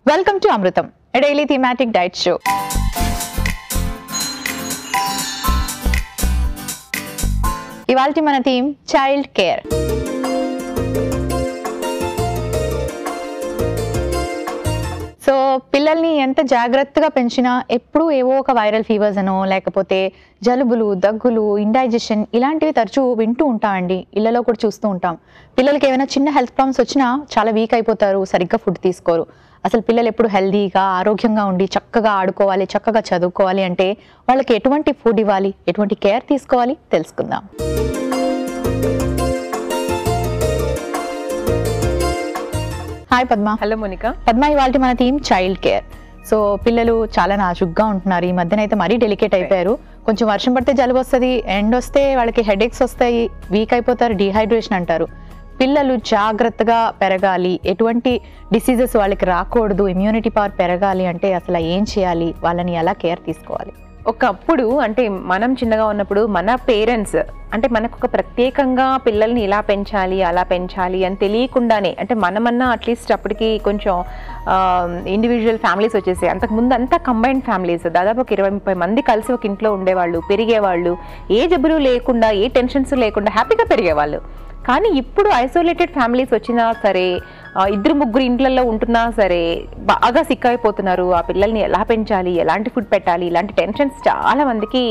Welcome to Amrutam, a daily thematic diet show. ఇవాల్టి మన theme child care. So పిల్లల్ని ఎంత జాగ్రత్తగా పెంచినా ఎప్పుడూ ఏవో ఒక వైరల్ ఫీవర్స్ అనో లేకపోతే జలుబులు, దగ్గులు, ఇండైజెషన్ ఇలాంటివి తరచూ వింటూ ఉంటామండి. ఇళ్లలో కూడా చూస్తూ ఉంటాం. పిల్లలకి ఏమైనా చిన్న హెల్త్ ప్రాబ్లమ్స్ వచ్చినా చాలా వీక్ అయిపోతారు, సరిగ్గా ఫుడ్ తీసుకోరు. అసలు పిల్లలు ఎప్పుడు హెల్దీగా ఆరోగ్యంగా ఉండి చక్కగా ఆడుకోవాలి, చక్కగా చదువుకోవాలి అంటే వాళ్ళకి ఎటువంటి ఫుడ్ ఇవ్వాలి, ఎటువంటి కేర్ తీసుకోవాలి తెలుసుకుందాం. హాయ్ పద్మ. హలో మోనికా. పద్మ, ఇవాళ మన థీమ్ చైల్డ్ కేర్. సో పిల్లలు చాలా నాజుగ్గా ఉంటున్నారు. ఈ మధ్యన అయితే మరీ డెలికేట్ అయిపోయారు. కొంచెం వర్షం పడితే జలుబు వస్తుంది, ఎండ్ వస్తే వాళ్ళకి హెడేక్స్ వస్తాయి, వీక్ అయిపోతారు, డీహైడ్రేషన్ అంటారు. పిల్లలు జాగ్రత్తగా పెరగాలి, ఎటువంటి డిసీజెస్ వాళ్ళకి రాకూడదు, ఇమ్యూనిటీ పవర్ పెరగాలి అంటే అసలు ఏం చేయాలి, వాళ్ళని ఎలా కేర్ తీసుకోవాలి? ఒకప్పుడు అంటే మనం చిన్నగా ఉన్నప్పుడు మన పేరెంట్స్ అంటే మనకు ఒక ప్రత్యేకంగా పిల్లల్ని ఇలా పెంచాలి అలా పెంచాలి అని తెలియకుండానే, అంటే మనమన్నా అట్లీస్ట్ అప్పటికి కొంచెం ఇండివిజువల్ ఫ్యామిలీస్ వచ్చేసాయి. అంతకుముందు అంతా కంబైన్డ్ ఫ్యామిలీస్, దాదాపు ఒక 20-30 మంది కలిసి ఒక ఇంట్లో ఉండేవాళ్ళు, పెరిగేవాళ్ళు, ఏ జబ్బులు లేకుండా ఏ టెన్షన్స్ లేకుండా హ్యాపీగా పెరిగేవాళ్ళు. కానీ ఇప్పుడు ఐసోలేటెడ్ ఫ్యామిలీస్ వచ్చినా సరే, 2-3 ఇంట్లలో ఉంటున్నా సరే బాగా సిక్ అయిపోతున్నారు. ఆ పిల్లల్ని ఎలా పెంచాలి, ఎలాంటి ఫుడ్ పెట్టాలి, ఇలాంటి టెన్షన్స్ చాలా మందికి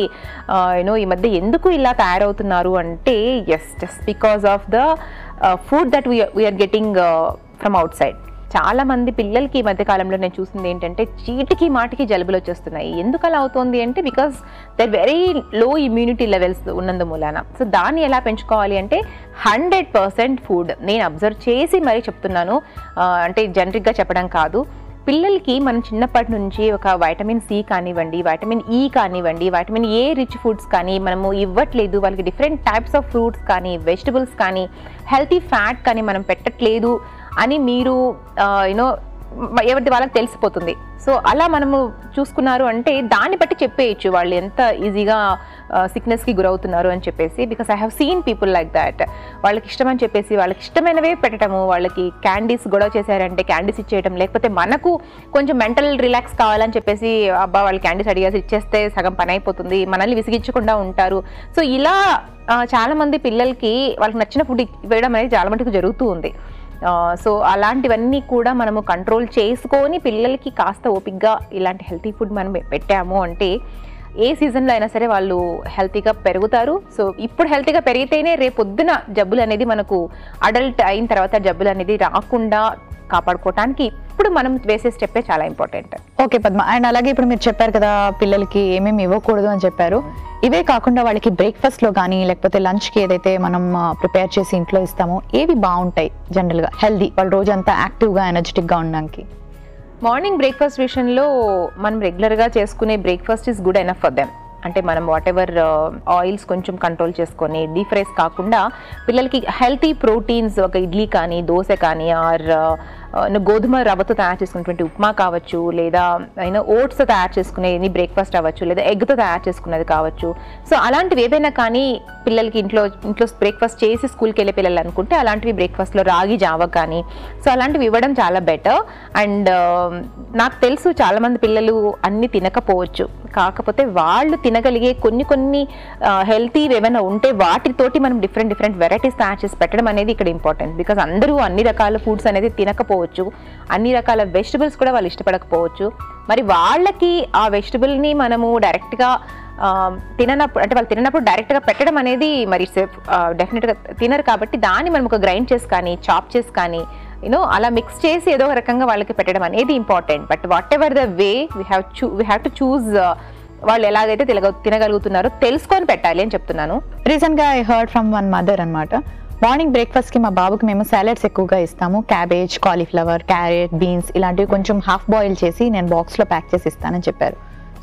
ఈ మధ్య ఎందుకు ఇలా తయారవుతున్నారు అంటే just because of the food that we're getting from outside. చాలా మంది పిల్లలకి ఈ మధ్య కాలంలో నేను చూసింది ఏంటంటే చీటికి మాటికి జలుబులు వచ్చేస్తున్నాయి. ఎందుకు అలా అవుతుంది అంటే because their very low immunity levels ఉన్నందు మూలాన. సో దాన్ని ఎలా పెంచుకోవాలి అంటే 100% ఫుడ్ నేను అబ్జర్వ్ చేసి మరీ చెప్తున్నాను, అంటే జనరిక్గా చెప్పడం కాదు. పిల్లలకి మనం చిన్నప్పటి నుంచి ఒక వైటమిన్ సి కానివ్వండి, వైటమిన్ ఈ కానివ్వండి, వైటమిన్ ఏ రిచ్ ఫుడ్స్ కానీ మనము ఇవ్వట్లేదు, వాళ్ళకి డిఫరెంట్ టైప్స్ ఆఫ్ ఫ్రూట్స్ కానీ, వెజిటబుల్స్ కానీ, హెల్తీ ఫ్యాట్ కానీ మనం పెట్టట్లేదు అని మీరు ఎవరిది వాళ్ళకి తెలిసిపోతుంది. సో అలా మనము చూసుకున్నారు అంటే దాన్ని బట్టి చెప్పేయచ్చు వాళ్ళు ఎంత ఈజీగా సిక్నెస్కి గురవుతున్నారు అని చెప్పేసి. Because I have seen people like that. వాళ్ళకి ఇష్టమని చెప్పేసి వాళ్ళకి ఇష్టమైనవే పెట్టడము, వాళ్ళకి క్యాండీస్ గొడవ చేశారంటే క్యాండీస్ ఇచ్చేయడం, లేకపోతే మనకు కొంచెం మెంటల్ రిలాక్స్ కావాలని చెప్పేసి అబ్బా వాళ్ళు క్యాండీస్ అడిగేసి ఇచ్చేస్తే సగం పని అయిపోతుంది, మనల్ని విసిగించకుండా ఉంటారు. సో ఇలా చాలా మంది పిల్లలకి వాళ్ళకి నచ్చిన ఫుడ్ ఇవ్వడం అనేది చాలా మటుకు జరుగుతూ ఉంది. సో అలాంటివన్నీ కూడా మనము కంట్రోల్ చేసుకొని పిల్లలకి కాస్త ఓపిక్గా ఇలాంటి హెల్తీ ఫుడ్ మనం పెట్టాము అంటే ఏ సీజన్లో అయినా సరే వాళ్ళు హెల్తీగా పెరుగుతారు. సో ఇప్పుడు హెల్తీగా పెరిగితేనే రేపొద్దున జబ్బులు అనేది మనకు అడల్ట్ అయిన తర్వాత జబ్బులు అనేది రాకుండా కాపాడుకోవటానికి ఇప్పుడు మనం వేసే స్టెప్పే చాలా ఇంపార్టెంట్. ఓకే పద్మ, అండ్ అలాగే ఇప్పుడు మీరు చెప్పారు కదా పిల్లలకి ఏమేమి ఇవ్వకూడదు అని చెప్పారు. ఇవే కాకుండా వాళ్ళకి బ్రేక్ఫాస్ట్లో కానీ లేకపోతే లంచ్కి ఏదైతే మనం ప్రిపేర్ చేసి ఇంట్లో ఇస్తామో ఏవి బాగుంటాయి జనరల్గా హెల్దీ, వాళ్ళు రోజంతా యాక్టివ్గా ఎనర్జెటిక్గా ఉండడానికి? మార్నింగ్ బ్రేక్ఫాస్ట్ విషయంలో మనం రెగ్యులర్గా చేసుకునే breakfast is good enough for them. అంటే మనం వాట్ ఎవర్ ఆయిల్స్ కొంచెం కంట్రోల్ చేసుకొని డీప్ ఫ్రైస్ కాకుండా పిల్లలకి హెల్తీ ప్రోటీన్స్, ఒక ఇడ్లీ కానీ, దోశ కానీ, ఆర్ గోధుమ రవ్వతో తయారు చేసుకున్నటువంటి ఉప్మా కావచ్చు, లేదా ఓట్స్తో తయారు చేసుకునే ఎనీ బ్రేక్ఫాస్ట్ అవ్వచ్చు, లేదా ఎగ్తో తయారు చేసుకునేది కావచ్చు. సో అలాంటివి ఏదైనా కానీ పిల్లలకి ఇంట్లో బ్రేక్ఫాస్ట్ చేసి స్కూల్కి వెళ్ళే పిల్లలు అనుకుంటే అలాంటివి బ్రేక్ఫాస్ట్లో రాగి జావ కానీ, సో అలాంటివి ఇవ్వడం చాలా బెటర్. అండ్ నాకు తెలుసు చాలామంది పిల్లలు అన్నీ తినకపోవచ్చు, కాకపోతే వాళ్ళు తినగలిగే కొన్ని హెల్తీ ఏమైనా ఉంటే వాటితోటి మనం డిఫరెంట్ వెరైటీస్ తయారు చేసి పెట్టడం అనేది ఇక్కడ ఇంపార్టెంట్. బికాస్ అందరూ అన్ని రకాల ఫుడ్స్ అనేది తినకపోవచ్చు, అన్ని రకాల వెజిటబుల్స్ కూడా వాళ్ళు ఇష్టపడకపోవచ్చు. మరి వాళ్ళకి ఆ వెజిటబుల్ని మనము డైరెక్ట్గా తిననప్పుడు, అంటే వాళ్ళు తిననప్పుడు డైరెక్ట్గా పెట్టడం అనేది మరి డెఫినెట్గా తినరు. కాబట్టి దాన్ని మనం ఒక గ్రైండ్ చేసి కానీ, చాప్ చేసి కానీ, అలా మిక్స్ చేసి ఏదో ఒక రకంగా వాళ్ళకి పెట్టడం అనేది important. But what ever the way we have to choose వాళ్ళు ఎలాగైతే తినగలుగుతున్నారో తెలుసుకొని పెట్టాలి అని చెప్తున్నాను. రీసెంట్గా I heard from one mother అనమాట, మార్నింగ్ బ్రేక్ఫాస్ట్కి మా బాబుకి మేము సాలడ్స్ ఎక్కువగా ఇస్తాము, క్యాబేజ్, కాలీఫ్లవర్, క్యారెట్, బీన్స్ ఇలాంటివి కొంచెం హాఫ్ బాయిల్ చేసి నేను బాక్స్లో ప్యాక్ చేసి ఇస్తానని చెప్పారు.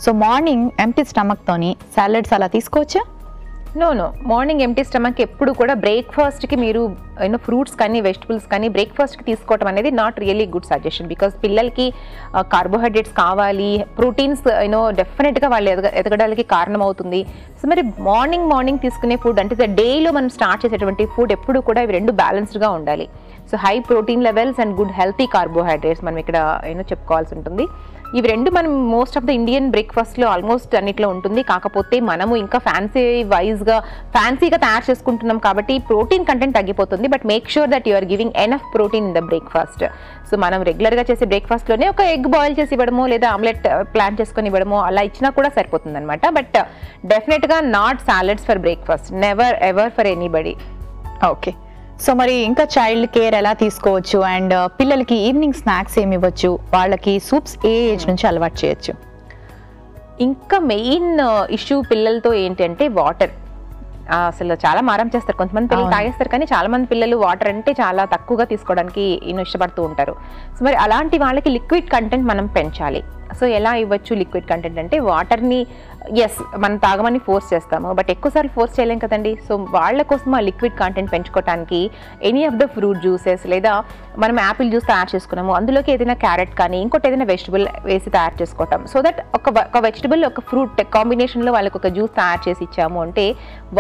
సో మార్నింగ్ ఎంప్టీ స్టమక్తోని సాలడ్స్ అలా తీసుకోవచ్చా? నో మార్నింగ్ ఎంటీ స్టమక్ ఎప్పుడు కూడా బ్రేక్ఫాస్ట్కి మీరు ఫ్రూట్స్ కానీ వెజిటబుల్స్ కానీ బ్రేక్ఫాస్ట్కి తీసుకోవడం అనేది not really good suggestion. Because పిల్లలకి కార్బోహైడ్రేట్స్ కావాలి, ప్రోటీన్స్ డెఫినెట్గా వాళ్ళు ఎదగడానికి కారణం అవుతుంది. సో మరి మార్నింగ్ తీసుకునే ఫుడ్ అంటే డేలో మనం స్టార్ట్ చేసేటువంటి ఫుడ్ ఎప్పుడు కూడా ఇవి రెండు బ్యాలెన్స్డ్గా ఉండాలి. So high protein levels and good healthy carbohydrates మనం ఇక్కడ చెప్పుకోవాల్సి ఉంటుంది. ఇవి రెండు మనం మోస్ట్ ఆఫ్ ద ఇండియన్ బ్రేక్ఫాస్ట్లో ఆల్మోస్ట్ అన్నిట్లో ఉంటుంది. కాకపోతే మనము ఇంకా ఫ్యాన్సీగా తయారు చేసుకుంటున్నాం కాబట్టి ప్రోటీన్ కంటెంట్ తగ్గిపోతుంది. But make sure that you are giving enough protein in the breakfast. So మనం రెగ్యులర్గా చేసే బ్రేక్ఫాస్ట్లోనే ఒక ఎగ్ బాయిల్ చేసి ఇవ్వడమో లేదా ఆమ్లెట్ ప్లాన్ చేసుకొని ఇవ్వడమో అలా ఇచ్చినా కూడా సరిపోతుంది అనమాట. బట్ డెఫినెట్గా not salads for breakfast, never ever for anybody. Okay, so మరి ఇంకా చైల్డ్ కేర్ ఎలా తీసుకోవచ్చు అండ్ పిల్లలకి ఈవినింగ్ స్నాక్స్ ఏమి ఇవ్వచ్చు, వాళ్ళకి సూప్స్ ఏ ఏజ్ నుంచి అలవాటు చేయొచ్చు? ఇంకా మెయిన్ ఇష్యూ పిల్లలతో ఏంటంటే వాటర్. అసలు చాలా మారం చేస్తారు, కొంతమంది పిల్లలు తాగేస్తారు, కానీ చాలా మంది పిల్లలు వాటర్ అంటే చాలా తక్కువగా తీసుకోవడానికి ఇష్టపడుతూ ఉంటారు. సో మరి అలాంటి వాళ్ళకి లిక్విడ్ కంటెంట్ మనం పెంచాలి. సో ఎలా ఇవ్వచ్చు లిక్విడ్ కంటెంట్ అంటే వాటర్ని మనం తాగమని ఫోర్స్ చేస్తాము, బట్ ఎక్కువసార్లు ఫోర్స్ చేయలేం కదండి. సో వాళ్ళ కోసం ఆ లిక్విడ్ కంటెంట్ పెంచుకోవడానికి any of the fruit juices, లేదా మనం యాపిల్ జ్యూస్ తయారు చేసుకున్నాము అందులోకి ఏదైనా క్యారెట్ కానీ ఇంకోటి ఏదైనా వెజిటబుల్ వేసి తయారు చేసుకోవటం. సో దట్ ఒక వెజిటబుల్ ఒక ఫ్రూట్ కాంబినేషన్లో వాళ్ళకి ఒక జ్యూస్ తయారు చేసి ఇచ్చాము అంటే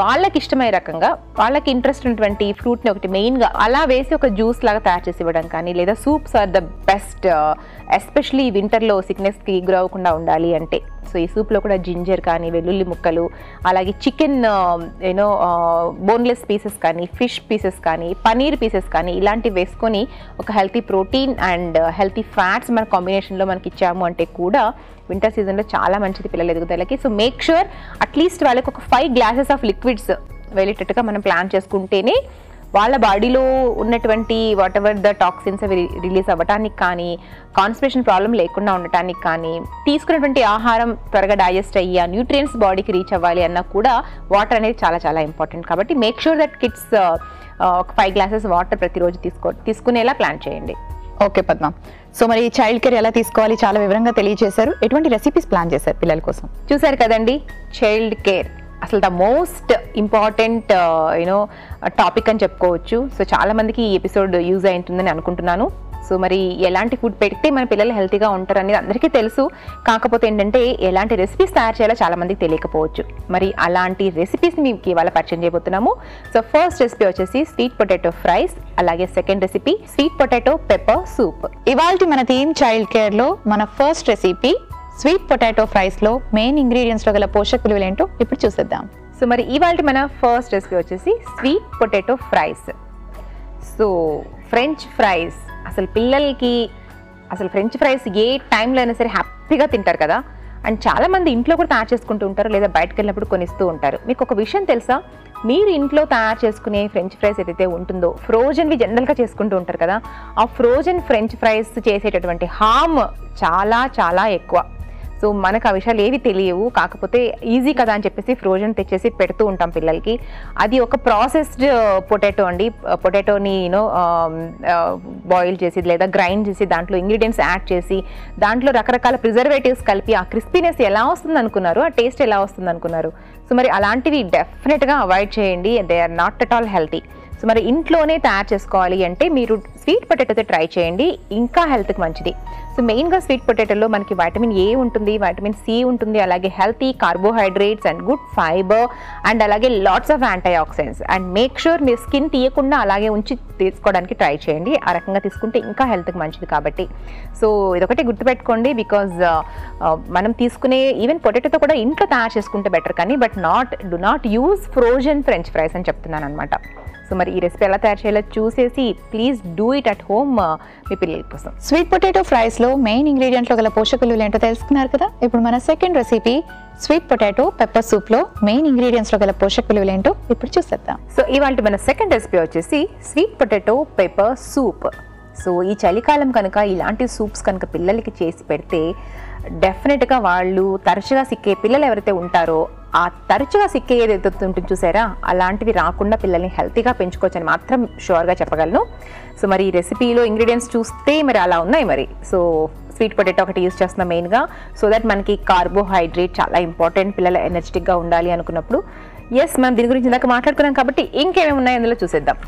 వాళ్ళకి ఇష్టమయ్యే రకంగా వాళ్ళకి ఇంట్రెస్ట్ ఉన్నటువంటి ఫ్రూట్ని ఒకటి మెయిన్గా అలా వేసి ఒక జ్యూస్ లాగా తయారు చేసి ఇవ్వడం కానీ, లేదా soups are the best, especially వింటర్లో సిక్నెస్కి గురవ్వకుండా ఉండాలి అంటే. సో ఈ సూప్లో కూడా జింజర్ కానీ, వెల్లుల్లి ముక్కలు, అలాగే చికెన్ బోన్లెస్ పీసెస్ కానీ, ఫిష్ పీసెస్ కానీ, పనీర్ పీసెస్ కానీ ఇలాంటివి వేసుకొని ఒక healthy protein and healthy fats మన కాంబినేషన్లో మనకి ఇచ్చాము అంటే కూడా వింటర్ సీజన్లో చాలా మంచిది పిల్లల ఎదుగుదలకి. సో మేక్ షూర్ అట్లీస్ట్ వాళ్ళకి ఒక 5 గ్లాసెస్ ఆఫ్ లిక్విడ్స్ వెళ్ళేటట్టుగా మనం ప్లాన్ చేసుకుంటేనే వాళ్ళ బాడీలో ఉన్నటువంటి వాట్ ఎవర్ ద టాక్సిన్స్ అవి రిలీజ్ అవ్వటానికి కానీ, కాన్స్టిపేషన్ ప్రాబ్లం లేకుండా ఉండటానికి కానీ, తీసుకున్నటువంటి ఆహారం త్వరగా డైజెస్ట్ అయ్యి ఆ న్యూట్రియంట్స్ బాడీకి రీచ్ అవ్వాలి అన్నా కూడా వాటర్ అనేది చాలా చాలా ఇంపార్టెంట్. కాబట్టి మేక్ షూర్ దట్ కిడ్స్ ఒక 5 గ్లాసెస్ వాటర్ ప్రతిరోజు తీసుకునేలా ప్లాన్ చేయండి. ఓకే పద్మ, సో మరి చైల్డ్ కేర్ ఎలా తీసుకోవాలి చాలా వివరంగా తెలియజేశారు. ఎటువంటి రెసిపీస్ ప్లాన్ చేశారు పిల్లల కోసం? చూసారు కదండి, చైల్డ్ కేర్ అసలు ద మోస్ట్ ఇంపార్టెంట్ టాపిక్ అని చెప్పుకోవచ్చు. సో చాలా మందికి ఈ ఎపిసోడ్ యూజ్ అవుతుందని అనుకుంటున్నాను. సో మరి ఎలాంటి ఫుడ్ పెడితే మన పిల్లలు హెల్తీగా ఉంటారు అనేది అందరికీ తెలుసు. కాకపోతే ఏంటంటే ఎలాంటి రెసిపీస్ తయారు చేయాలో చాలా మందికి తెలియకపోవచ్చు. మరి అలాంటి రెసిపీస్ మీకు ఇవాళ పరిచయం చేయబోతున్నాము. సో ఫస్ట్ రెసిపీ వచ్చేసి స్వీట్ పొటాటో ఫ్రైస్, అలాగే second recipe sweet potato pepper soup. ఇవాల్టి మన థీమ్ చైల్డ్ కేర్ లో మన first recipe sweet potato fries లో మెయిన్ ఇంగ్రీడియంట్స్ లో గల పోషక విలువలు ఏంటో ఇప్పుడు చూసేద్దాం. సో మరి ఇవాళ మన ఫస్ట్ రెసిపీ వచ్చేసి sweet potato fries. So French fries అసలు పిల్లలకి ఫ్రెంచ్ ఫ్రైస్ ఏ టైంలో అయినా సరే హ్యాపీగా తింటారు కదా. అండ్ చాలామంది ఇంట్లో కూడా తయారు చేసుకుంటూ ఉంటారు, లేదా బయటకు వెళ్ళినప్పుడు కొనిస్తూ ఉంటారు. మీకు ఒక విషయం తెలుసా, మీరు ఇంట్లో తయారు చేసుకునే ఫ్రెంచ్ ఫ్రైస్ ఏదైతే ఉంటుందో ఫ్రోజన్వి జనరల్గా చేసుకుంటూ ఉంటారు కదా, ఆ ఫ్రోజన్ ఫ్రెంచ్ ఫ్రైస్ చేసేటటువంటి హార్మ్ చాలా చాలా ఎక్కువ. సో మనకు ఆ విషయాలు ఏవి తెలియవు, కాకపోతే ఈజీ కదా అని చెప్పేసి ఫ్రోజన్ తెచ్చేసి పెడుతూ ఉంటాం పిల్లలకి. అది ఒక ప్రాసెస్డ్ పొటాటో అండి. పొటాటోని బాయిల్ చేసి లేదా గ్రైండ్ చేసి దాంట్లో ఇంగ్రీడియంట్స్ యాడ్ చేసి దాంట్లో రకరకాల ప్రిజర్వేటివ్స్ కలిపి ఆ క్రిస్పీనెస్ ఎలా వస్తుంది అనుకున్నారు, ఆ టేస్ట్ ఎలా వస్తుంది అనుకున్నారు. సో మరి అలాంటివి డెఫినెట్గా అవాయిడ్ చేయండి, they are not at all healthy. So మరి ఇంట్లోనే తయారు చేసుకోవాలి అంటే మీరు స్వీట్ పొటాటోతో ట్రై చేయండి, ఇంకా హెల్త్కి మంచిది. సో మెయిన్గా స్వీట్ పొటాటోలో మనకి వైటమిన్ ఏ ఉంటుంది, వైటమిన్ సి ఉంటుంది, అలాగే healthy carbohydrates and good fiber and అలాగే lots of antioxidants. And make sure మీరు స్కిన్ తీయకుండా అలాగే ఉంచి తీసుకోవడానికి ట్రై చేయండి. ఆ రకంగా తీసుకుంటే ఇంకా హెల్త్కి మంచిది కాబట్టి. సో ఇదొకటి గుర్తుపెట్టుకోండి, బికాజ్ మనం తీసుకునే ఈవెన్ పొటాటోతో కూడా ఇంట్లో తయారు చేసుకుంటే బెటర్, కానీ but do not use frozen French fries అని చెప్తున్నాను అనమాట. సో మరి ఈ రెసిపీ ఎలా తయారు చేయాలో చూసేసి please do it at home మీ పిల్లల కోసం. స్వీట్ పొటాటో ఫ్రైస్ లో మెయిన్ ఇంగ్రీడియంట్ లో గల పోషక విలువలు ఏంటో తెలుసుకున్నారు కదా. ఇప్పుడు మన second recipe sweet potato pepper soup లో మెయిన్ ఇంగ్రీడియంట్స్ లో గల పోషక విలువలు ఏంటో ఇప్పుడు చూసేద్దాం. సో ఇవాళ మన సెకండ్ రెసిపీ వచ్చేసి sweet potato pepper soup. So ఈ చలికాలం కనుక ఇలాంటి సూప్స్ కనుక పిల్లలకి చేసి పెడితే డెఫినెట్గా వాళ్ళు తరచుగా సిక్కే పిల్లలు ఎవరైతే ఉంటారో ఆ తరచుగా సిక్కే ఏదైతే ఉంటుంది చూసారా, అలాంటివి రాకుండా పిల్లల్ని హెల్తీగా పెంచుకోవచ్చు అని మాత్రం షూర్గా చెప్పగలను. సో మరి ఈ రెసిపీలో ఇంగ్రీడియంట్స్ చూస్తే మరి అలా ఉన్నాయి మరి. సో స్వీట్ పొటాటో ఒకటి యూజ్ చేస్తున్నాం మెయిన్గా, సో దట్ మనకి కార్బోహైడ్రేట్ చాలా ఇంపార్టెంట్, పిల్లలు ఎనర్జెటిక్గా ఉండాలి అనుకున్నప్పుడు. ఎస్, మనం దీని గురించి ఇందాక మాట్లాడుకున్నాం కాబట్టి ఇంకేమేమి ఉన్నాయి అందులో చూసేద్దాం.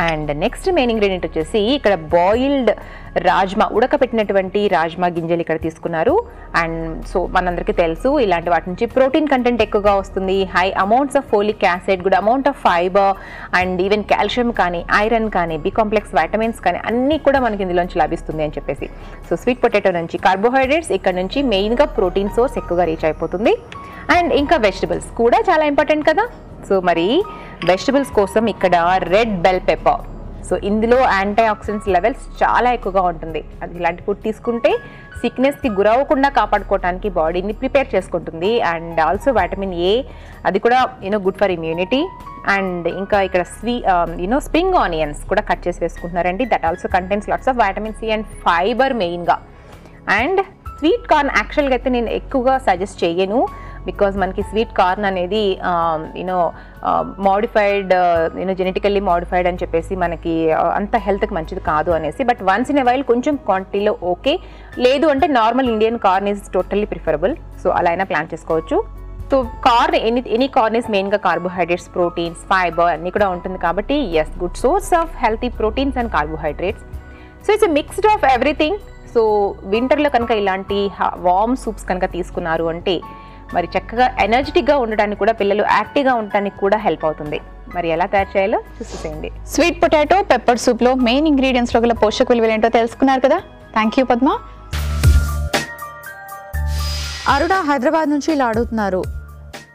అండ్ నెక్స్ట్ మెయిన్ ఇంగ్రీడియంట్ వచ్చేసి ఇక్కడ బాయిల్డ్ రాజ్మా, ఉడకపెట్టినటువంటి రాజ్మా గింజలు ఇక్కడ తీసుకున్నారు. అండ్ సో మనందరికీ తెలుసు ఇలాంటి వాటి నుంచి ప్రోటీన్ కంటెంట్ ఎక్కువగా వస్తుంది, high amounts of folic acid, good amount of fibre and even calcium కానీ ఐరన్ కానీ బి కాంప్లెక్స్ వైటమిన్స్ కానీ అన్నీ కూడా మనకి ఇందులోంచి లభిస్తుంది అని చెప్పేసి. సో స్వీట్ పొటాటో నుంచి కార్బోహైడ్రేట్స్, ఇక్కడ నుంచి మెయిన్గా ప్రోటీన్ సోర్స్ ఎక్కువగా రీచ్ అయిపోతుంది. అండ్ ఇంకా వెజిటబుల్స్ కూడా చాలా ఇంపార్టెంట్ కదా. సో మరి వెజిటబుల్స్ కోసం ఇక్కడ రెడ్ బెల్ పెప్పర్. సో ఇందులో యాంటీ ఆక్సిడెంట్స్ లెవెల్స్ చాలా ఎక్కువగా ఉంటుంది. అది ఇలాంటి ఫుడ్ తీసుకుంటే సిక్నెస్కి గురవ్వకుండా కాపాడుకోవడానికి బాడీని ప్రిపేర్ చేసుకుంటుంది. అండ్ ఆల్సో వైటమిన్ ఏ, అది కూడా గుడ్ ఫర్ ఇమ్యూనిటీ. అండ్ ఇంకా ఇక్కడ స్ప్రింగ్ ఆనియన్స్ కూడా కట్ చేసి వేసుకుంటున్నారండి. That also contents lots of vitamin C and fiber మెయిన్గా. అండ్ స్వీట్ కార్న్ యాక్చువల్గా అయితే నేను ఎక్కువగా సజెస్ట్ చేయను, బికాజ్ మనకి స్వీట్ కార్న్ అనేది మోడిఫైడ్ జెనెటికల్లీ మోడిఫైడ్ అని చెప్పేసి మనకి అంత హెల్త్కి మంచిది కాదు అనేసి. But once in a while కొంచెం క్వాంటిటీలో ఓకే, లేదు అంటే normal Indian corn is totally preferable. So అలా అయినా ప్లాన్ చేసుకోవచ్చు. So corn any corn is మెయిన్గా కార్బోహైడ్రేట్స్, ప్రోటీన్స్, ఫైబర్ అన్నీ కూడా ఉంటుంది కాబట్టి yes, good source of healthy proteins and carbohydrates. So it's a mixed of everything. So వింటర్లో కనుక ఇలాంటి వార్మ్ సూప్స్ కనుక తీసుకున్నారు అంటే మరి చక్కగా ఎనర్జెటిక్గా ఉండడానికి కూడా, పిల్లలు యాక్టివ్గా ఉండడానికి కూడా హెల్ప్ అవుతుంది. మరి ఎలా తయారు చేయాలో చూసేయండి. స్వీట్ పొటాటో పెప్పర్ సూప్లో మెయిన్ ఇంగ్రీడియంట్స్లో గల పోషక విలువలు ఏంటో తెలుసుకున్నారు కదా. Thank you Padma. అరుణ హైదరాబాద్ నుంచి ఇలా అడుగుతున్నారు.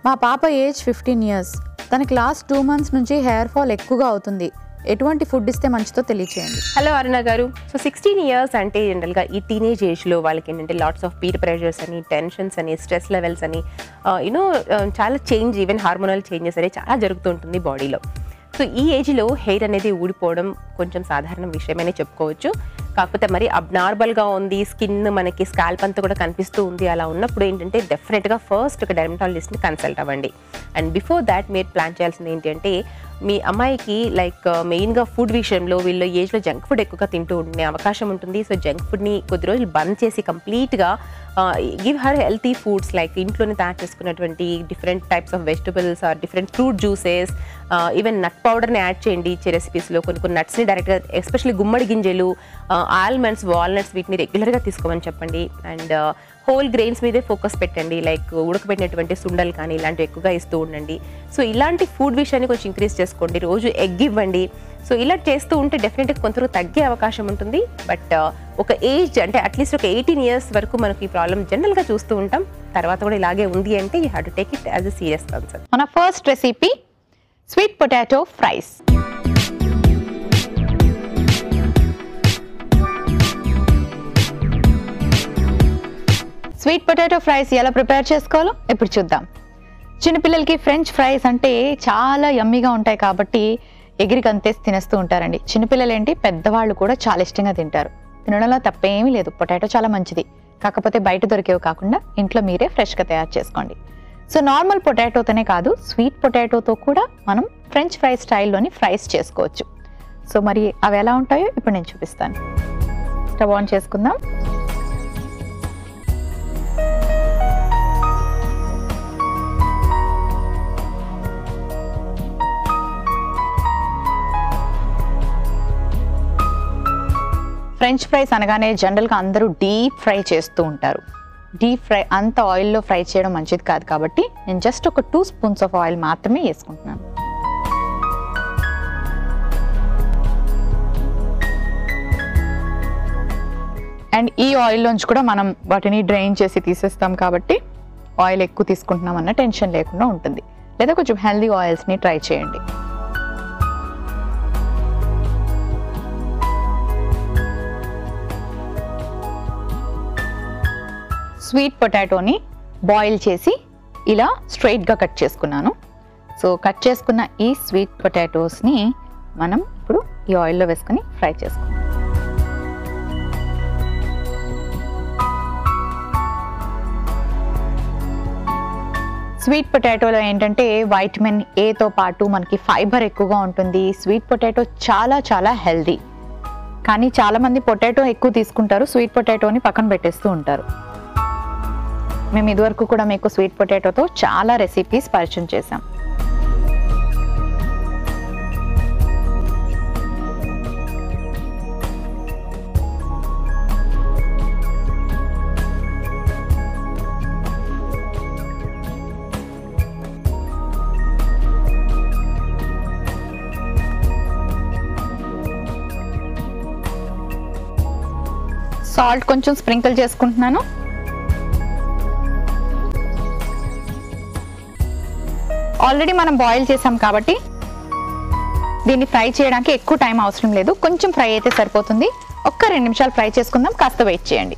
మా పాప ఏజ్ 15 years, తనకి లాస్ట్ 2 months నుంచి హెయిర్ ఫాల్ ఎక్కువగా అవుతుంది. ఎటువంటి ఫుడ్ ఇస్తే మంచిదో తెలియచేయండి. హలో అరుణ గారు. సో 16 years అంటే జనరల్గా ఈ టీనేజ్ ఏజ్లో వాళ్ళకి ఏంటంటే లాట్స్ ఆఫ్ పీర్ ప్రెషర్స్ అని, టెన్షన్స్ అని, స్ట్రెస్ లెవెల్స్ అని చాలా చేంజ్, ఈవెన్ హార్మోనల్ చేంజెస్ అనేది చాలా జరుగుతూ ఉంటుంది బాడీలో. సో ఈ ఏజ్లో హెయిర్ అనేది ఊడిపోవడం కొంచెం సాధారణ విషయమనే చెప్పుకోవచ్చు. కాకపోతే మరి అబ్నార్మల్గా ఉంది, స్కిన్ మనకి స్కాల్ప్ అంతా కూడా కనిపిస్తూ ఉంది, అలా ఉన్నప్పుడు ఏంటంటే డెఫినెట్గా ఫస్ట్ ఒక డెర్మటాలజిస్ట్ని కన్సల్ట్ అవ్వండి. అండ్ బిఫోర్ దాట్ మీరు ప్లాన్ చేయాల్సింది ఏంటి అంటే, మీ అమ్మాయికి మెయిన్గా ఫుడ్ విషయంలో వీళ్ళ ఏజ్లో జంక్ ఫుడ్ ఎక్కువగా తింటూ ఉండే అవకాశం ఉంటుంది. సో జంక్ ఫుడ్ని కొద్ది రోజులు బంద్ చేసి కంప్లీట్గా give her healthy foods, like ఇంట్లోనే తయారు చేసుకున్నటువంటి different types of vegetables or different fruit juices, even nut పౌడర్ని యాడ్ చేయండి ఇచ్చే రెసిపీస్లో. కొన్ని నట్స్ని డైరెక్ట్గా, ఎస్పెషల్లీ గుమ్మడి గింజలు, ఆల్మండ్స్, వాల్నట్స్, వీటిని రెగ్యులర్గా తీసుకోమని చెప్పండి. అండ్ హోల్ గ్రెయిన్స్ మీదే ఫోకస్ పెట్టండి, లైక్ ఉడకబెట్టినటువంటి సుండలు కానీ ఇలాంటివి ఎక్కువగా ఇస్తూ ఉండండి. సో ఇలాంటి ఫుడ్ విషయాన్ని కొంచెం ఇంక్రీజ్ చేసుకోండి, రోజు ఎగ్ ఇవ్వండి. సో ఇలా చేస్తూ ఉంటే డెఫినెట్గా కొంత తగ్గే అవకాశం ఉంటుంది. బట్ ఒక ఏజ్ అంటే అట్లీస్ట్ ఒక 18 years వరకు మనకి ఈ ప్రాబ్లం జనరల్గా చూస్తూ ఉంటాం. తర్వాత కూడా ఇలాగే ఉంది అంటే you have to take it as a serious concern. మన first recipe sweet potato fries. Sweet potato fries ఎలా ప్రిపేర్ చేసుకోవాలో ఇప్పుడు చూద్దాం. చిన్నపిల్లలకి ఫ్రెంచ్ ఫ్రైస్ అంటే చాలా యమ్మీగా ఉంటాయి కాబట్టి ఎగిరికి అంతేసి తినేస్తూ ఉంటారండి. చిన్నపిల్లలు ఏంటి, పెద్దవాళ్ళు కూడా చాలా ఇష్టంగా తింటారు. తినడంలో తప్పేమీ లేదు, పొటాటో చాలా మంచిది. కాకపోతే బయట దొరికేవి కాకుండా ఇంట్లో మీరే ఫ్రెష్గా తయారు చేసుకోండి. సో నార్మల్ పొటాటోతోనే కాదు, స్వీట్ పొటాటోతో కూడా మనం ఫ్రెంచ్ ఫ్రై స్టైల్లోని ఫ్రైస్ చేసుకోవచ్చు. సో మరి అవి ఎలా ఉంటాయో ఇప్పుడు నేను చూపిస్తాను. స్టవ్ ఆన్ చేసుకుందాం. ఫ్రెంచ్ ఫ్రైస్ అనగానే జనరల్గా అందరూ డీప్ ఫ్రై చేస్తూ ఉంటారు. డీప్ ఫ్రై అంత ఆయిల్లో ఫ్రై చేయడం మంచిది కాదు కాబట్టి నేను జస్ట్ ఒక 2 spoons ఆఫ్ ఆయిల్ మాత్రమే వేసుకుంటున్నాను. అండ్ ఈ ఆయిల్లోంచి కూడా మనం వాటిని డ్రైన్ చేసి తీసేస్తాం కాబట్టి ఆయిల్ ఎక్కువ తీసుకుంటున్నాం అన్న టెన్షన్ లేకుండా ఉంటుంది. లేదా కొంచెం హెల్దీ ఆయిల్స్ని ట్రై చేయండి. స్వీట్ పొటాటోని బాయిల్ చేసి ఇలా స్ట్రైట్గా కట్ చేసుకున్నాను. సో కట్ చేసుకున్న ఈ స్వీట్ పొటాటోస్ని మనం ఇప్పుడు ఈ ఆయిల్లో వేసుకొని ఫ్రై చేసుకుందాం. స్వీట్ పొటాటోలో ఏంటంటే వైటమిన్ ఏతో పాటు మనకి ఫైబర్ ఎక్కువగా ఉంటుంది. స్వీట్ పొటాటో చాలా చాలా హెల్దీ. కానీ చాలామంది పొటాటో ఎక్కువ తీసుకుంటారు, స్వీట్ పొటాటోని పక్కన పెట్టేస్తూ ఉంటారు. మేము ఇదివరకు కూడా మీకు స్వీట్ పొటాటోతో చాలా రెసిపీస్ పరిచయం చేసాం. సాల్ట్ కొంచెం స్ప్రింకిల్ చేసుకుంటున్నాను. ఆల్రెడీ మనం బాయిల్ చేసాం కాబట్టి దీన్ని ఫ్రై చేయడానికి ఎక్కువ టైం అవసరం లేదు. కొంచెం ఫ్రై అయితే సరిపోతుంది. ఒక్క 2 నిమిషాలు ఫ్రై చేసుకుందాం. కాస్త వెయిట్ చేయండి.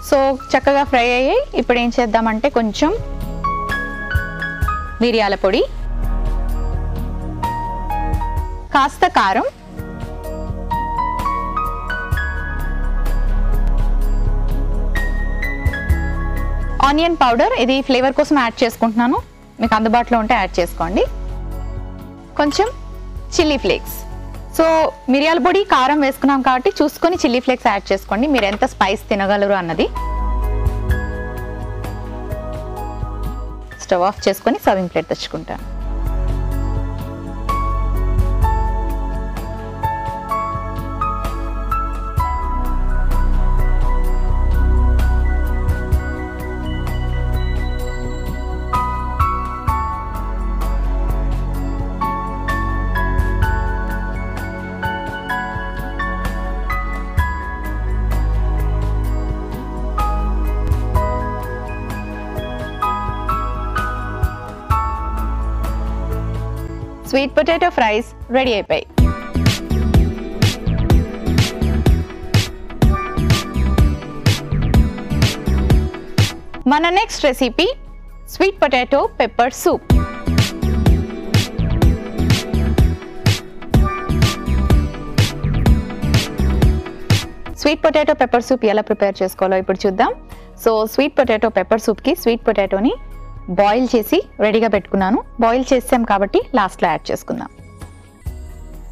సో చక్కగా ఫ్రై అయ్యాయి. ఇప్పుడు ఏం చేద్దామంటే కొంచెం మిరియాల పొడి, కాస్త కారం, ఆనియన్ పౌడర్, ఇది ఫ్లేవర్ కోసం యాడ్ చేసుకుంటున్నాను. మీకు అందుబాటులో ఉంటే యాడ్ చేసుకోండి. కొంచెం చిల్లీ ఫ్లేక్స్. సో మిరియాల పొడి, కారం వేసుకున్నాం కాబట్టి చూసుకొని చిల్లీ ఫ్లేక్స్ యాడ్ చేసుకోండి, మీరు ఎంత స్పైస్ తినగలరు అన్నది. స్టవ్ ఆఫ్ చేసుకొని సర్వింగ్ ప్లేట్ తెచ్చుకుంటాను. స్వీట్ పొటాటో ఫ్రైస్ రెడీ అయిపోయాయి. మన next recipe sweet potato pepper soup. Sweet potato pepper soup ఎలా ప్రిపేర్ చేసుకోవాలో ఇప్పుడు చూద్దాం. సో స్వీట్ పొటాటో పెప్పర్ సూప్కి స్వీట్ పొటాటోని బాయిల్ చేసి రెడీగా పెట్టుకున్నాను. బాయిల్ చేసాం కాబట్టి లాస్ట్లో యాడ్ చేసుకుందాం.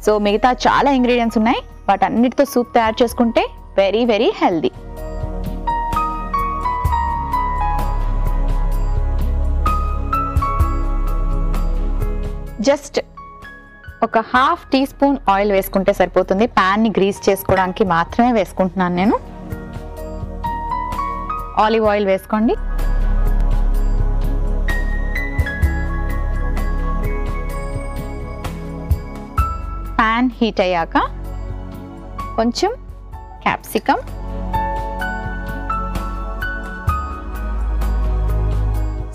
సో మిగతా చాలా ఇంగ్రీడియంట్స్ ఉన్నాయి, వాటన్నిటితో సూప్ తయారు చేసుకుంటే వెరీ వెరీ హెల్దీ. జస్ట్ ఒక 1/2 టీ స్పూన్ ఆయిల్ వేసుకుంటే సరిపోతుంది. ప్యాన్ని గ్రీస్ చేసుకోవడానికి మాత్రమే వేసుకుంటున్నాను నేను. ఆలివ్ ఆయిల్ వేసుకోండి. ప్యాన్ హీట్ అయ్యాక కొంచెం క్యాప్సికమ్,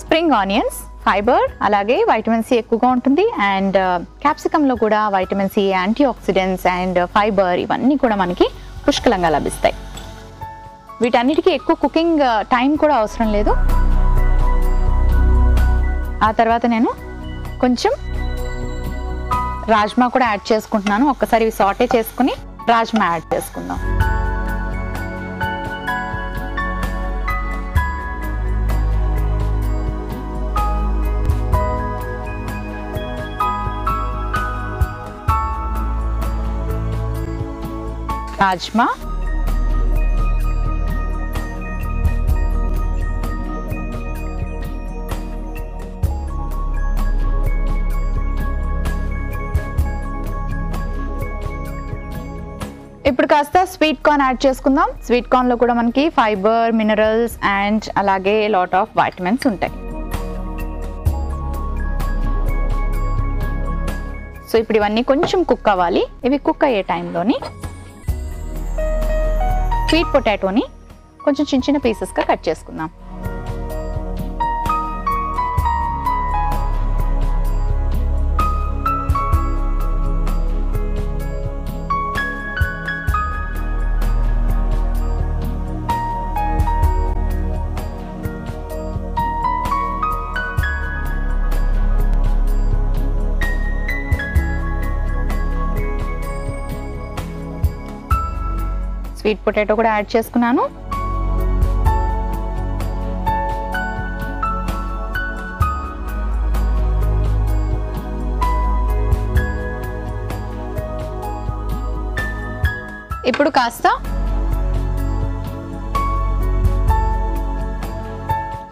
స్ప్రింగ్ ఆనియన్స్, ఫైబర్ అలాగే వైటమిన్ సి ఎక్కువగా ఉంటుంది. అండ్ క్యాప్సికంలో కూడా vitamin C, antioxidants and fibre ఇవన్నీ కూడా మనకి పుష్కలంగా లభిస్తాయి. వీటన్నిటికీ ఎక్కువ కుకింగ్ టైం కూడా అవసరం లేదు. ఆ తర్వాత నేను కొంచెం రాజ్మా కూడా యాడ్ చేసుకుంటున్నాను. ఒక్కసారి ఇవి సాటే చేసుకుని రాజ్మా యాడ్ చేసుకుందాం. రాజ్మా, ఇప్పుడు కాస్త స్వీట్ కార్న్ యాడ్ చేసుకుందాం. స్వీట్ కార్న్ లో కూడా మనకి ఫైబర్, మినరల్స్ అండ్ అలాగే లాట్ ఆఫ్ వైటమిన్స్ ఉంటాయి. సో ఇప్పుడు ఇవన్నీ కొంచెం కుక్ అవ్వాలి. ఇవి కుక్ అయ్యే టైంలోని స్వీట్ పొటాటోని కొంచెం చిన్న చిన్న పీసెస్గా కట్ చేసుకుందాం. స్వీట్ పొటాటో కూడా యాడ్ చేసుకున్నాను. ఇప్పుడు కాస్త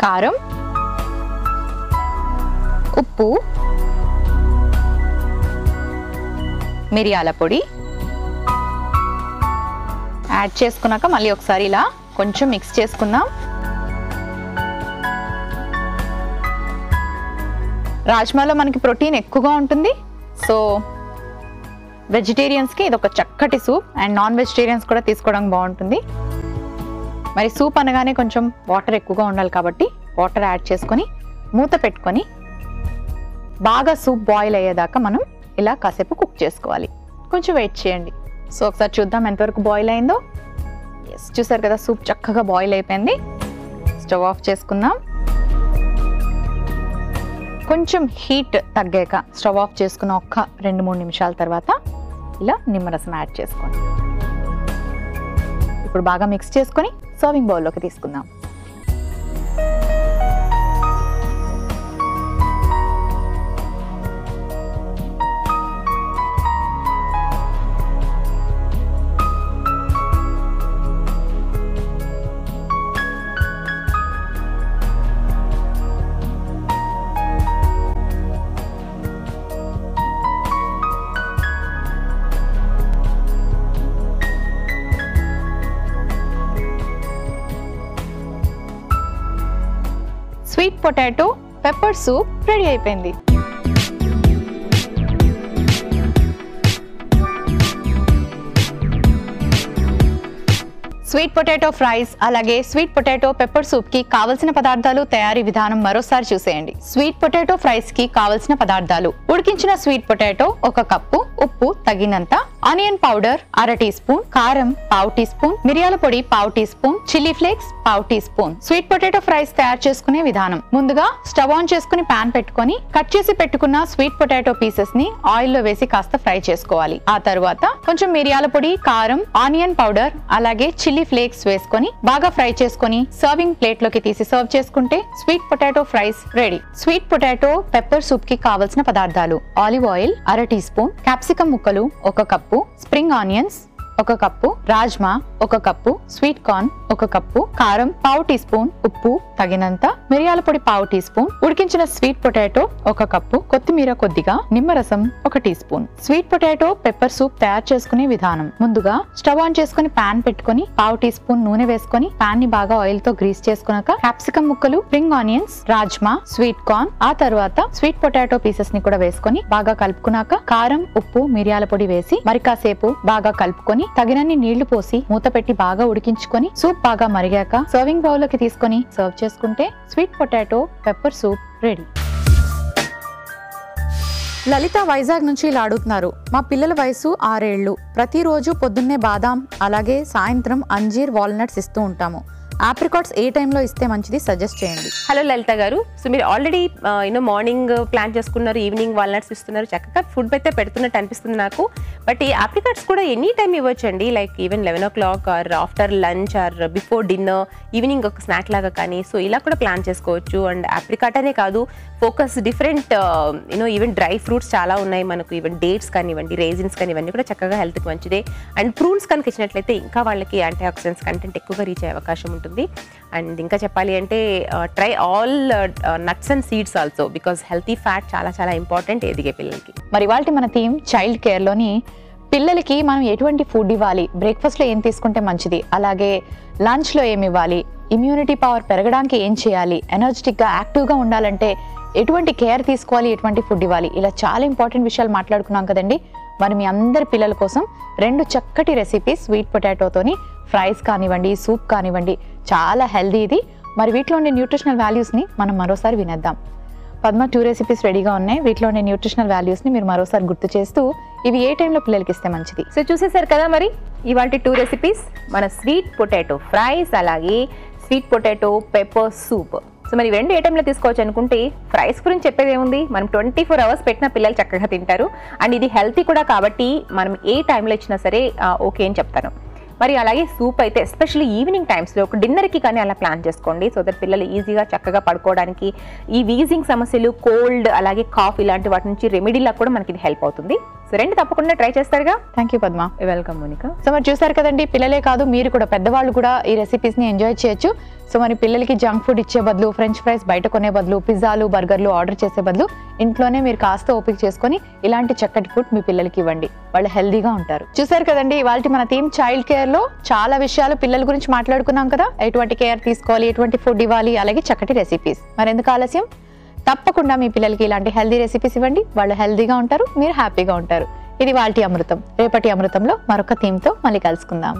కారం, ఉప్పు, మిరియాల పొడి యాడ్ చేసుకున్నాక మళ్ళీ ఒకసారి ఇలా కొంచెం మిక్స్ చేసుకుందాం. రాజ్మాలో మనకి ప్రోటీన్ ఎక్కువగా ఉంటుంది. సో వెజిటేరియన్స్కి ఇది ఒక చక్కటి సూప్ అండ్ నాన్ వెజిటేరియన్స్ కూడా తీసుకోవడం బాగుంటుంది. మరి సూప్ అనగానే కొంచెం వాటర్ ఎక్కువగా ఉండాలి కాబట్టి వాటర్ యాడ్ చేసుకొని మూత పెట్టుకొని బాగా సూప్ బాయిల్ అయ్యేదాకా మనం ఇలా కాసేపు కుక్ చేసుకోవాలి. కొంచెం వెయిట్ చేయండి. సో ఒకసారి చూద్దాం ఎంతవరకు బాయిల్ అయిందో. ఎస్, చూసారు కదా సూప్ చక్కగా బాయిల్ అయిపోయింది. స్టవ్ ఆఫ్ చేసుకుందాం. కొంచెం హీట్ తగ్గాక స్టవ్ ఆఫ్ చేసుకున్న ఒక్క 2-3 నిమిషాల తర్వాత ఇలా నిమ్మరసం యాడ్ చేసుకోండి. ఇప్పుడు బాగా మిక్స్ చేసుకొని సర్వింగ్ బౌల్లోకి తీసుకుందాం. Sweet potato pepper soup ready అయిపోయింది. స్వీట్ పొటాటో ఫ్రైస్ అలాగే స్వీట్ పొటాటో పెప్పర్ సూప్ కి కావలసిన పదార్థాలు, తయారీ విధానం మరోసారి చూసేయండి. స్వీట్ పొటాటో ఫ్రైస్ కి కావలసిన పదార్థాలు: ఉడికించిన స్వీట్ పొటాటో 1 కప్పు, ఉప్పు తగినంత, ఆనియన్ పౌడర్ 1/2 టీ స్పూన్, కారం 1/2 టీ స్పూన్, మిరియాల పొడి 1/2 teaspoon, chilli flakes 1/2 teaspoon. Sweet potato fries తయారు చేసుకునే విధానం: ముందుగా స్టవ్ ఆన్ చేసుకుని పాన్ పెట్టుకొని కట్ చేసి పెట్టుకున్న స్వీట్ పొటాటో పీసెస్ ని ఆయిల్ లో వేసి కాస్త ఫ్రై చేసుకోవాలి. ఆ తర్వాత కొంచెం మిరియాల పొడి, కారం, ఆనియన్ పౌడర్ అలాగే చిల్లీ ఫ్లేక్స్ వేసుకొని బాగా ఫ్రై చేసుకొని సర్వింగ్ ప్లేట్ లోకి తీసి సర్వ్ చేసుకుంటే sweet potato fries ready. Sweet potato pepper soup కి కావలసిన పదార్థాలు: olive oil 1/2 teaspoon, capsicum ముక్కలు 1 కప్పు, స్ప్రింగ్ ఆనియన్స్ 1 కప్పు, రాజ్మా 1 కప్పు, స్వీట్ కార్న్ 1 కప్పు, కారం 1/2 టీ స్పూన్, ఉప్పు తగినంత, మిరియాల పొడి 1/2 టీ స్పూన్, ఉడికించిన స్వీట్ పొటాటో 1 కప్పు, కొత్తిమీర కొద్దిగా, నిమ్మరసం 1 teaspoon. Sweet potato pepper soup తయారు చేసుకునే విధానం: ముందుగా స్టవ్ ఆన్ చేసుకుని పాన్ పెట్టుకుని 1/2 టీ స్పూన్ నూనె వేసుకొని పాన్ ని బాగా ఆయిల్ తో గ్రీస్ చేసుకున్నాక క్యాప్సికమ్ ముక్కలు, spring onions, rajma, sweet corn, ఆ తర్వాత స్వీట్ పొటాటో పీసెస్ ని కూడా వేసుకొని బాగా కలుపుకున్నాక కారం, ఉప్పు, మిరియాల పొడి వేసి మరి కాసేపు బాగా కలుపుకొని తగినన్ని నీళ్లు పోసి మూత పెట్టి బాగా ఉడికించుకొని సూప్ బాగా మరిగాక సర్వింగ్ బౌల్ లోకి తీసుకొని సర్వ్ చేసుకుంటే sweet potato pepper soup ready. Lalitha Vizag నుంచి ఇలా అడుగుతున్నారు. మా పిల్లల వయసు 6 ఏళ్ళు. ప్రతిరోజు పొద్దున్నే బాదాం అలాగే సాయంత్రం అంజీర్ వాల్నట్స్ ఇస్తూ ఉంటాము. ఆప్రికాట్స్ ఏ టైంలో ఇస్తే మంచిది సజెస్ట్ చేయండి. హలో లలిత గారు, సో మీరు ఆల్రెడీ మార్నింగ్ ప్లాన్ చేసుకున్నారు, ఈవినింగ్ వాల్నట్స్ ఇస్తున్నారు, చక్కగా ఫుడ్ అయితే పెడుతున్నట్టు అనిపిస్తుంది నాకు. బట్ ఈ ఆప్రికాట్స్ కూడా ఎనీ టైం ఇవ్వచ్చండి, like even 11 o'clock or after lunch or before dinner, evening ఒక స్నాక్ లాగా కానీ, సో ఇలా కూడా ప్లాన్ చేసుకోవచ్చు. అండ్ ఆప్రికాట్ అనే కాదు, focus different even dry fruits చాలా ఉన్నాయి మనకు, ఈవెన్ డేట్స్ కానివ్వండి, రేజిన్స్ కానీ, ఇవన్నీ కూడా చక్కగా హెల్త్కి మంచిదే. అండ్ ప్రూన్స్ కనుక ఇచ్చినట్లయితే ఇంకా వాళ్ళకి యాంటీ ఆక్సిడెంట్స్ కంటెంట్ ఎక్కువగా రీచ్ అయ్యే అవకాశం ఉంటుంది. అండ్ ఇంకా చెప్పాలి అంటే try all nuts and seeds also, because healthy fat చాలా చాలా ఇంపార్టెంట్ ఎదిగే పిల్లలకి. మరి ఇవాళ మన థీమ్ చైల్డ్ కేర్ లోని పిల్లలకి మనం ఎటువంటి ఫుడ్ ఇవ్వాలి, బ్రేక్ఫాస్ట్ లో ఏం తీసుకుంటే మంచిది, అలాగే లంచ్ లో ఏమి ఇవ్వాలి, ఇమ్యూనిటీ పవర్ పెరగడానికి ఏం చేయాలి, ఎనర్జెటిక్ గా యాక్టివ్ గా ఉండాలంటే ఎటువంటి కేర్ తీసుకోవాలి, ఎటువంటి ఫుడ్ ఇవ్వాలి, ఇలా చాలా ఇంపార్టెంట్ విషయాలు మాట్లాడుకున్నాం కదండి. మరి మీ అందరి పిల్లల కోసం 2 చక్కటి రెసిపీస్ స్వీట్ పొటాటోతోని ఫ్రైస్ కానివ్వండి, సూప్ కానివ్వండి, చాలా హెల్దీ ఇది. మరి వీటిలో ఉండే న్యూట్రిషనల్ వాల్యూస్ని మనం మరోసారి వినేద్దాం. పద్మ 2 రెసిపీస్ రెడీగా ఉన్నాయి. వీటిలో ఉండే న్యూట్రిషనల్ వాల్యూస్ని మీరు మరోసారి గుర్తు చేస్తూ ఇవి ఏ టైంలో పిల్లలకి ఇస్తే మంచిది. సో చూసేసారు కదా మరి ఇవాళ 2 రెసిపీస్, మన స్వీట్ పొటాటో ఫ్రైస్ అలాగే sweet potato pepper soup. So మరి 2 ఏ టైంలో తీసుకోవచ్చు అనుకుంటే, ఫ్రైస్ గురించి చెప్పేది ఏముంది, మనం 24 hours పెట్టిన పిల్లలు చక్కగా తింటారు. అండ్ ఇది హెల్తీ కూడా కాబట్టి మనం ఏ టైంలో ఇచ్చినా సరే ఓకే అని చెప్తాను. మరి అలాగే సూప్ అయితే ఎస్పెషల్లీ ఈవినింగ్ టైమ్స్లో ఒక డిన్నర్కి కానీ అలా ప్లాన్ చేసుకోండి, సో దట్ పిల్లలు ఈజీగా చక్కగా పడుకోవడానికి, ఈ వీజింగ్ సమస్యలు, కోల్డ్ అలాగే కాఫ్ ఇలాంటి వాటి నుంచి రెమెడీలా కూడా మనకి ఇది హెల్ప్ అవుతుంది. సో 2 తప్పకుండా ట్రై చేస్తారుగా. Thank you Padma. Welcome Monica. So మరి చూసారు కదండి, పిల్లలే కాదు మీరు కూడా పెద్దవాళ్ళు కూడా ఈ రెసిపీస్ని ఎంజాయ్ చేయొచ్చు. సో మరి పిల్లలకి జంక్ ఫుడ్ ఇచ్చే బదులు, ఫ్రెంచ్ ఫ్రైస్ బయట కొనే బదులు, పిజ్జాలు బర్గర్లు ఆర్డర్ చేసే బదులు ఇంట్లోనే మీరు కాస్త ఓపిక చేసుకొని ఇలాంటి చక్కటి ఫుడ్ మీ పిల్లలకి ఇవ్వండి, వాళ్ళు హెల్దీగా ఉంటారు. చూసారు కదండి, ఇవాళ మన థీమ్ చైల్డ్ కేర్ లో చాలా విషయాలు పిల్లల గురించి మాట్లాడుకున్నాం కదా. ఎటువంటి కేర్ తీసుకోవాలి, ఎటువంటి ఫుడ్ ఇవ్వాలి, అలాగే చక్కటి రెసిపీస్. మరి ఎందుకు ఆలస్యం, తప్పకుండా మీ పిల్లలకి ఇలాంటి హెల్దీ రెసిపీస్ ఇవ్వండి, వాళ్ళు హెల్దీగా ఉంటారు, మీరు హ్యాపీగా ఉంటారు. ఇది వాల్టి అమృతం. రేపటి అమృతంలో మరొక థీమ్తో మళ్ళీ కలుసుకుందాం.